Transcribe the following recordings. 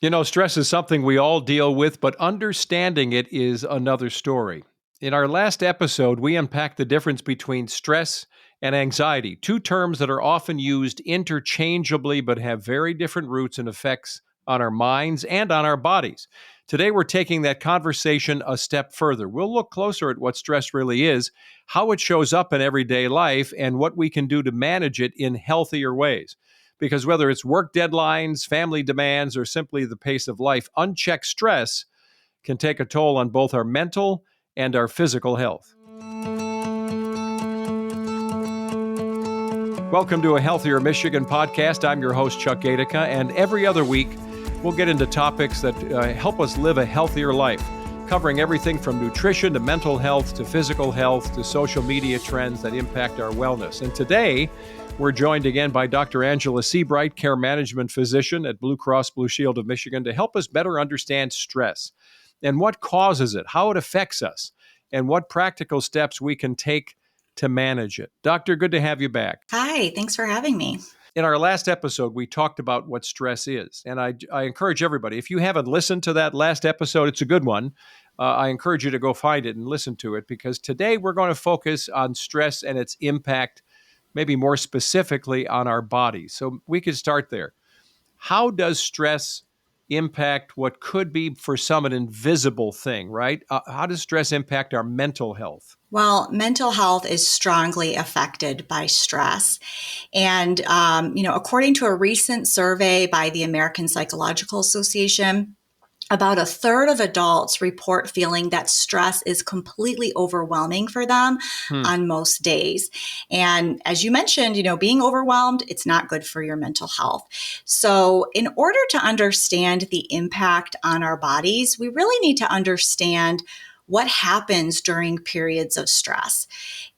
You know, stress is something we all deal with, but understanding it is another story. In our last episode, we unpacked the difference between stress and anxiety, two terms that are often used interchangeably but have very different roots and effects on our minds and on our bodies. Today, we're taking that conversation a step further. We'll look closer at what stress really is, how it shows up in everyday life, and what we can do to manage it in healthier ways. Because whether it's work deadlines, family demands, or simply the pace of life, unchecked stress can take a toll on both our mental and our physical health. Welcome to a Healthier Michigan podcast. I'm your host, Chuck Gaidica, and every other week we'll get into topics that help us live a healthier life, covering everything from nutrition to mental health to physical health to social media trends that impact our wellness. And today, we're joined again by Dr. Angela Seabright, care management physician at Blue Cross Blue Shield of Michigan, to help us better understand stress and what causes it, how it affects us, and what practical steps we can take to manage it. Doctor, good to have you back. Hi, thanks for having me. In our last episode, we talked about what stress is. And I encourage everybody, if you haven't listened to that last episode, it's a good one. I encourage you to go find it and listen to it, because today we're going to focus on stress and its impact, maybe more specifically on our bodies. So we could start there. How does stress impact what could be for some an invisible thing, right? How does stress impact our mental health? Well, mental health is strongly affected by stress. And, according to a recent survey by the American Psychological Association, about a third of adults report feeling that stress is completely overwhelming for them on most days. And as you mentioned, being overwhelmed, it's not good for your mental health. So in order to understand the impact on our bodies, we really need to understand what happens during periods of stress.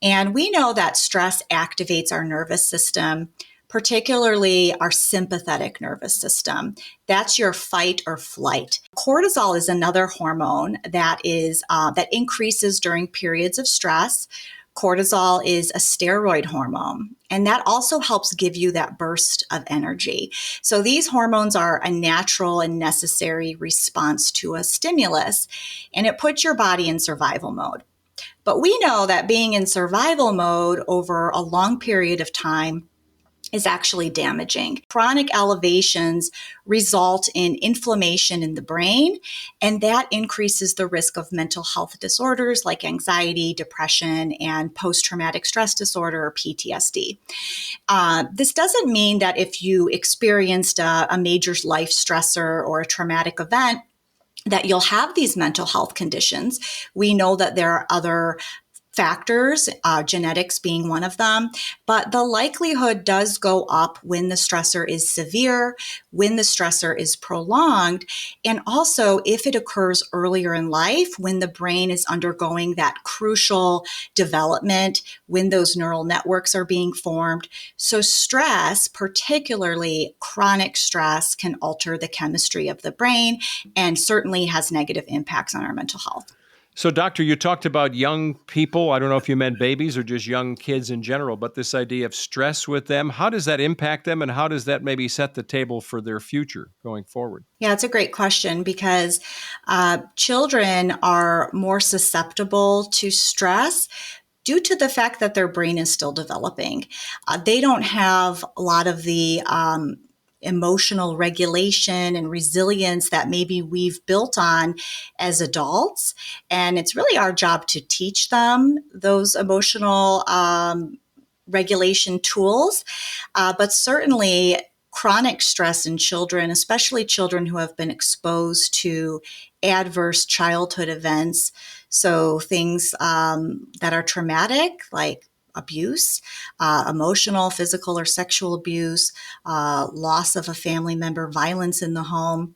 And we know that stress activates our nervous system, particularly our sympathetic nervous system. That's your fight or flight. Cortisol is another hormone that increases during periods of stress. Cortisol is a steroid hormone, and that also helps give you that burst of energy. So these hormones are a natural and necessary response to a stimulus, and it puts your body in survival mode. But we know that being in survival mode over a long period of time is actually damaging. Chronic elevations result in inflammation in the brain, and that increases the risk of mental health disorders like anxiety, depression, and post-traumatic stress disorder, or PTSD. This doesn't mean that if you experienced a major life stressor or a traumatic event, that you'll have these mental health conditions. We know that there are other factors, genetics being one of them, but the likelihood does go up when the stressor is severe, when the stressor is prolonged, and also if it occurs earlier in life, when the brain is undergoing that crucial development, when those neural networks are being formed. So stress, particularly chronic stress, can alter the chemistry of the brain and certainly has negative impacts on our mental health. So, doctor, you talked about young people. I don't know if you meant babies or just young kids in general, but this idea of stress with them, how does that impact them, and how does that maybe set the table for their future going forward? Yeah, it's a great question, because children are more susceptible to stress due to the fact that their brain is still developing. They don't have a lot of the emotional regulation and resilience that maybe we've built on as adults. And it's really our job to teach them those emotional regulation tools. But certainly chronic stress in children, especially children who have been exposed to adverse childhood events, so things that are traumatic, like abuse, emotional, physical, or sexual abuse, loss of a family member, violence in the home.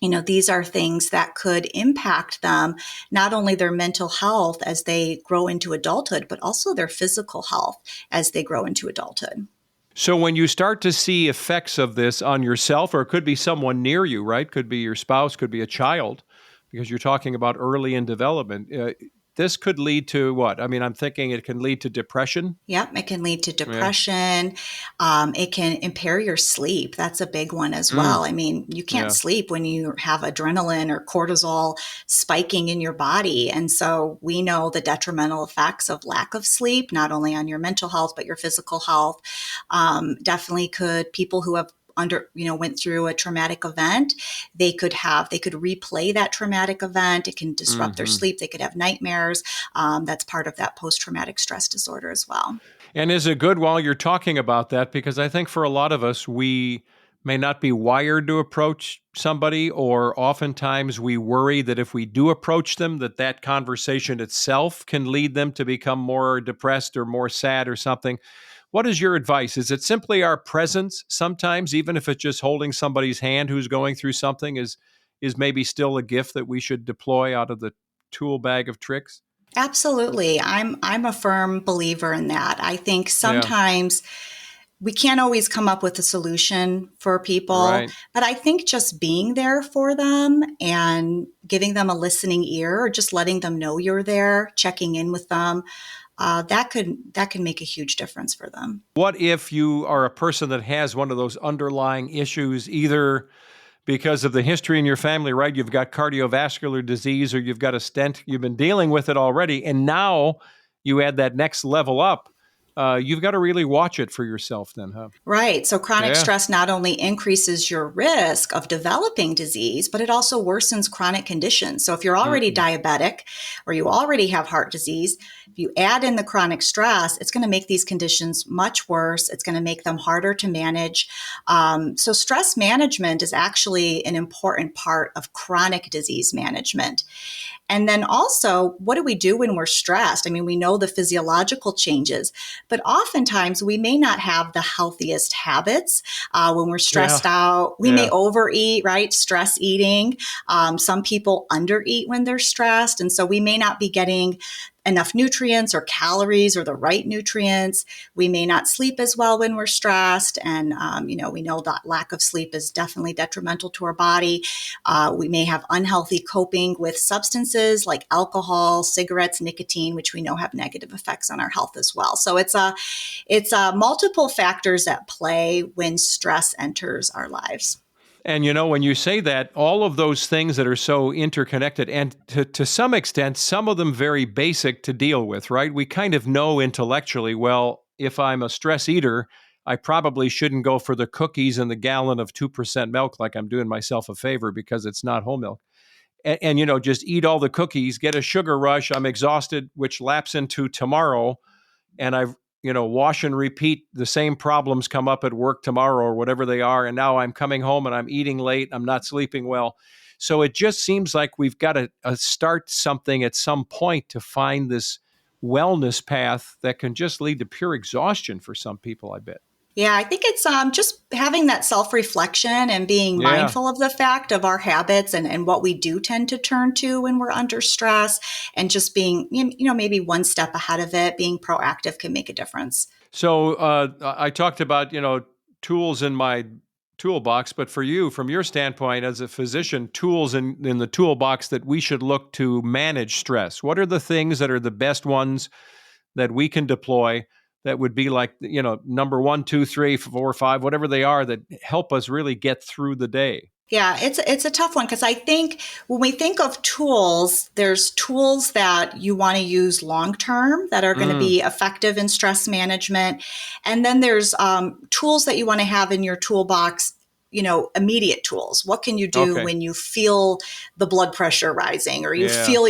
These are things that could impact them, not only their mental health as they grow into adulthood, but also their physical health as they grow into adulthood. So when you start to see effects of this on yourself, or it could be someone near you, right? Could be your spouse, could be a child, because you're talking about early in development. this could lead to what? I mean, I'm thinking it can lead to depression. Yep, it can lead to Yeah. depression. It can impair your sleep. That's a big one as Mm, well. I mean, you can't yeah. sleep when you have adrenaline or cortisol spiking in your body. And so we know the detrimental effects of lack of sleep, not only on your mental health, but your physical health. Definitely could people who have went through a traumatic event, they could replay that traumatic event. It can disrupt their Hmm. sleep. They could have nightmares. That's part of that post-traumatic stress disorder as well. And is it good while you're talking about that? Because I think for a lot of us, we may not be wired to approach somebody, or oftentimes we worry that if we do approach them, that that conversation itself can lead them to become more depressed or more sad or something. What is your advice? Is it simply our presence sometimes, even if it's just holding somebody's hand who's going through something, is maybe still a gift that we should deploy out of the tool bag of tricks? Absolutely. I'm a firm believer in that. I think Yeah, sometimes we can't always come up with a solution for people, right. but I think just being there for them and giving them a listening ear, or just letting them know you're there, checking in with them, that can make a huge difference for them. What if you are a person that has one of those underlying issues, either because of the history in your family, right? You've got cardiovascular disease, or you've got a stent, you've been dealing with it already, and now you add that next level up. You've got to really watch it for yourself then, huh? Right. So chronic Yeah. stress not only increases your risk of developing disease, but it also worsens chronic conditions. So if you're already Mm-mm. diabetic or you already have heart disease, if you add in the chronic stress, it's going to make these conditions much worse. It's going to make them harder to manage. So stress management is actually an important part of chronic disease management. And then also, what do we do when we're stressed? I mean, we know the physiological changes, but oftentimes we may not have the healthiest habits. When we're Yeah. stressed out, we may Yeah. overeat, right? Stress eating. Some people undereat when they're stressed. And so we may not be getting enough nutrients or calories or the right nutrients. We may not sleep as well when we're stressed. And, we know that lack of sleep is definitely detrimental to our body. We may have unhealthy coping with substances like alcohol, cigarettes, nicotine, which we know have negative effects on our health as well. So it's multiple factors at play when stress enters our lives. And when you say that, all of those things that are so interconnected, and to some extent, some of them very basic to deal with, right? We kind of know intellectually, well, if I'm a stress eater, I probably shouldn't go for the cookies and the gallon of 2% milk, like I'm doing myself a favor because it's not whole milk. And just eat all the cookies, get a sugar rush. I'm exhausted, which laps into tomorrow, and I've wash and repeat, the same problems come up at work tomorrow or whatever they are, and now I'm coming home and I'm eating late, I'm not sleeping well. So it just seems like we've got to start something at some point to find this wellness path that can just lead to pure exhaustion for some people, I bet. Yeah, I think it's just having that self reflection and being Yeah. mindful of the fact of our habits and what we do tend to turn to when we're under stress, and just being, maybe one step ahead of it, being proactive can make a difference. So I talked about tools in my toolbox, but for you, from your standpoint as a physician, tools in the toolbox that we should look to manage stress. What are the things that are the best ones that we can deploy that would be like number one, two, three, four, five, whatever they are, that help us really get through the day? Yeah, it's a tough one, because I think when we think of tools, there's tools that you want to use long term that are going to Mm, be effective in stress management, and then there's tools that you want to have in your toolbox. Immediate tools. What can you do okay. when you feel the blood pressure rising, or you Yeah. feel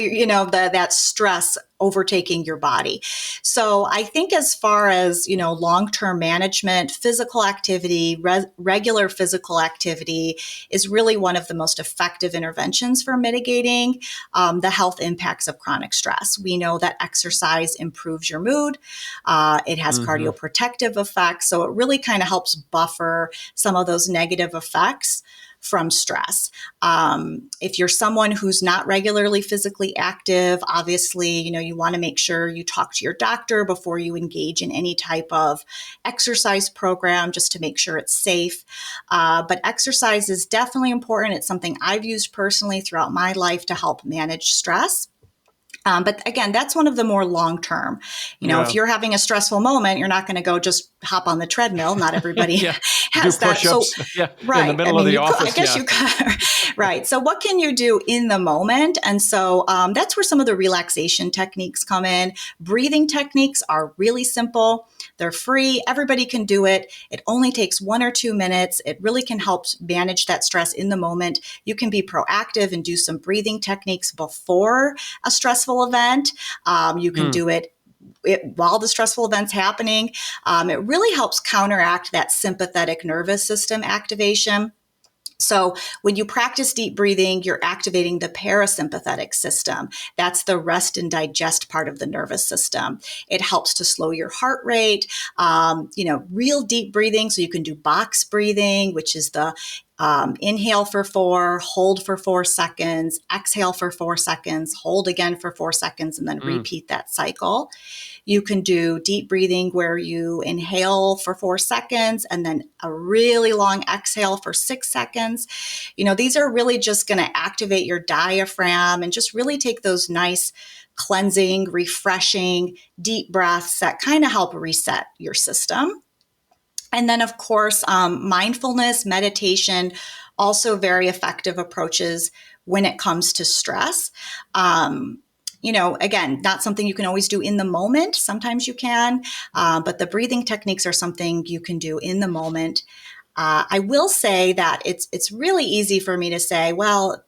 that stress overtaking your body? So I think as far as long-term management, physical activity, regular physical activity is really one of the most effective interventions for mitigating the health impacts of chronic stress. We know that exercise improves your mood. It has Hmm. cardioprotective effects. So it really kind of helps buffer some of those negative effects from stress. If you're someone who's not regularly physically active, obviously, you want to make sure you talk to your doctor before you engage in any type of exercise program, just to make sure it's safe. But exercise is definitely important. It's something I've used personally throughout my life to help manage stress. But again, that's one of the more long term. If Yeah. you're having a stressful moment, you're not going to go just hop on the treadmill. Not everybody Yeah. Do has that. So, push-ups. Yeah. In the right. I middle of mean, the you could, I office. guess Yeah. you could. Right. So, what can you do in the moment? And so that's where some of the relaxation techniques come in. Breathing techniques are really simple. They're free. Everybody can do it. It only takes 1 or 2 minutes. It really can help manage that stress in the moment. You can be proactive and do some breathing techniques before a stressful event. You can do it while the stressful event's happening. It really helps counteract that sympathetic nervous system activation. So when you practice deep breathing, you're activating the parasympathetic system. That's the rest and digest part of the nervous system. It helps to slow your heart rate, real deep breathing. So you can do box breathing, which is the inhale for 4, hold for 4 seconds, exhale for 4 seconds, hold again for 4 seconds, and then repeat that cycle. You can do deep breathing where you inhale for 4 seconds and then a really long exhale for 6 seconds. These are really just going to activate your diaphragm and just really take those nice cleansing, refreshing, deep breaths that kind of help reset your system. And then, of course, mindfulness, meditation, also very effective approaches when it comes to stress. Again, not something you can always do in the moment. Sometimes you can, but the breathing techniques are something you can do in the moment. I will say that it's really easy for me to say, well,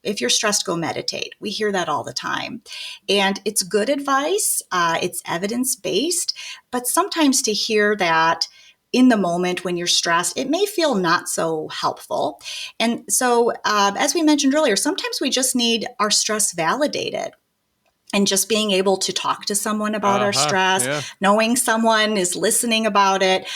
if you're stressed, go meditate. We hear that all the time. And it's good advice. It's evidence-based. But sometimes to hear that in the moment when you're stressed, it may feel not so helpful. And so, as we mentioned earlier, sometimes we just need our stress validated. And just being able to talk to someone about our stress, Yeah. knowing someone is listening about it,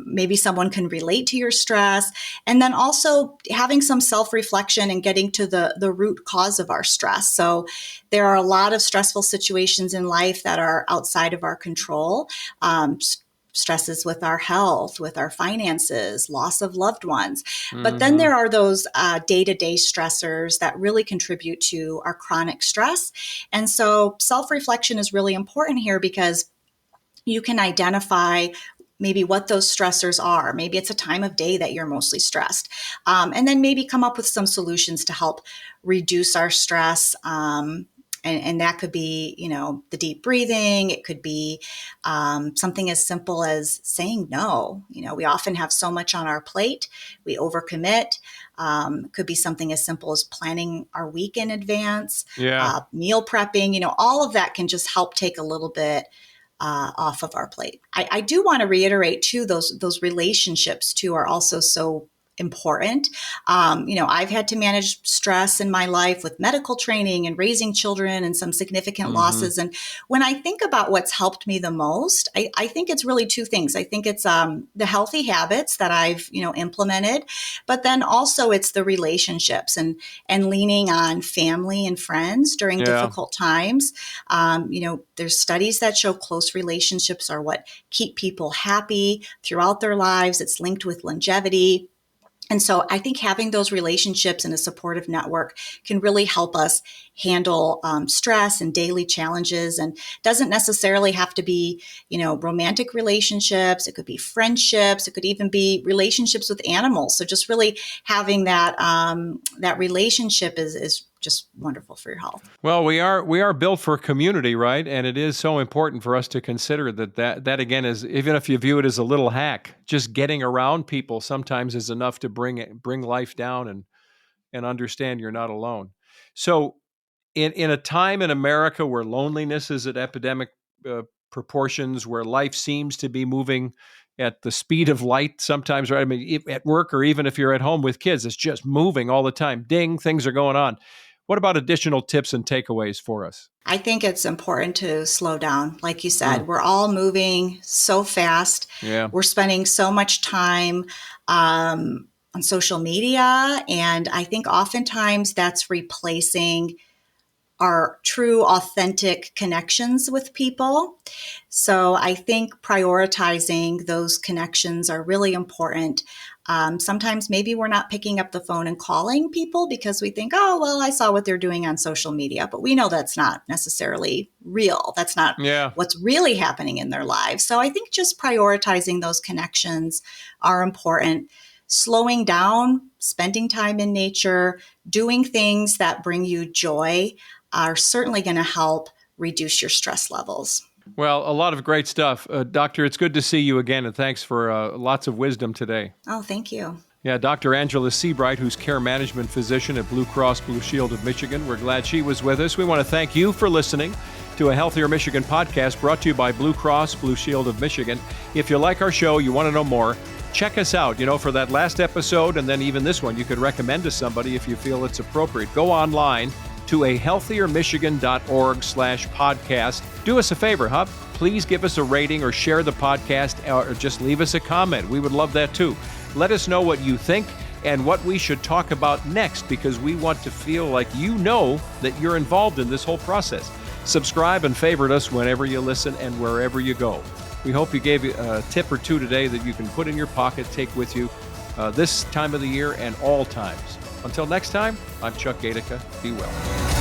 maybe someone can relate to your stress, and then also having some self-reflection and getting to the root cause of our stress. So there are a lot of stressful situations in life that are outside of our control. Stresses with our health, with our finances, loss of loved ones. But then there are those day-to-day stressors that really contribute to our chronic stress. And so self-reflection is really important here because you can identify maybe what those stressors are. Maybe it's a time of day that you're mostly stressed. And then maybe come up with some solutions to help reduce our stress. And that could be, the deep breathing. It could be something as simple as saying no. We often have so much on our plate. We overcommit. Could be something as simple as planning our week in advance, meal prepping. All of that can just help take a little bit off of our plate. I do want to reiterate too, those relationships too are also so important. I've had to manage stress in my life with medical training and raising children and some significant losses. And when I think about what's helped me the most, I think it's really two things. I think it's the healthy habits that I've, implemented, but then also it's the relationships and leaning on family and friends during difficult times. There's studies that show close relationships are what keep people happy throughout their lives. It's linked with longevity. And so I think having those relationships and a supportive network can really help us handle stress and daily challenges, and doesn't necessarily have to be, romantic relationships. It could be friendships. It could even be relationships with animals. So just really having that relationship is just wonderful for your health. Well, we are built for community, right? And it is so important for us to consider that again is, even if you view it as a little hack, just getting around people sometimes is enough to bring life down and understand you're not alone. So in a time in America where loneliness is at epidemic proportions, where life seems to be moving at the speed of light sometimes, right? I mean, at work or even if you're at home with kids, it's just moving all the time. Ding, things are going on. What about additional tips and takeaways for us? I think it's important to slow down. Like you said, we're all moving so fast. Yeah. We're spending so much time on social media. And I think oftentimes that's replacing our true, authentic connections with people. So I think prioritizing those connections are really important. Sometimes maybe we're not picking up the phone and calling people because we think, oh, well, I saw what they're doing on social media, but we know that's not necessarily real. That's not Yeah. what's really happening in their lives. So I think just prioritizing those connections are important. Slowing down, spending time in nature, doing things that bring you joy are certainly going to help reduce your stress levels. Well, a lot of great stuff. Doctor, it's good to see you again, and thanks for lots of wisdom today. Oh, thank you. Yeah, Dr. Angela Seabright, who's care management physician at Blue Cross Blue Shield of Michigan. We're glad she was with us. We want to thank you for listening to a Healthier Michigan podcast brought to you by Blue Cross Blue Shield of Michigan. If you like our show, you want to know more, check us out. For that last episode and then even this one, you could recommend to somebody if you feel it's appropriate. Go online to ahealthiermichigan.org/podcast. Do us a favor, huh? Please give us a rating or share the podcast or just leave us a comment. We would love that too. Let us know what you think and what we should talk about next, because we want to feel like you know that you're involved in this whole process. Subscribe and favorite us whenever you listen and wherever you go. We hope you gave a tip or two today that you can put in your pocket, take with you this time of the year and all times. Until next time, I'm Chuck Gaidica. Be well.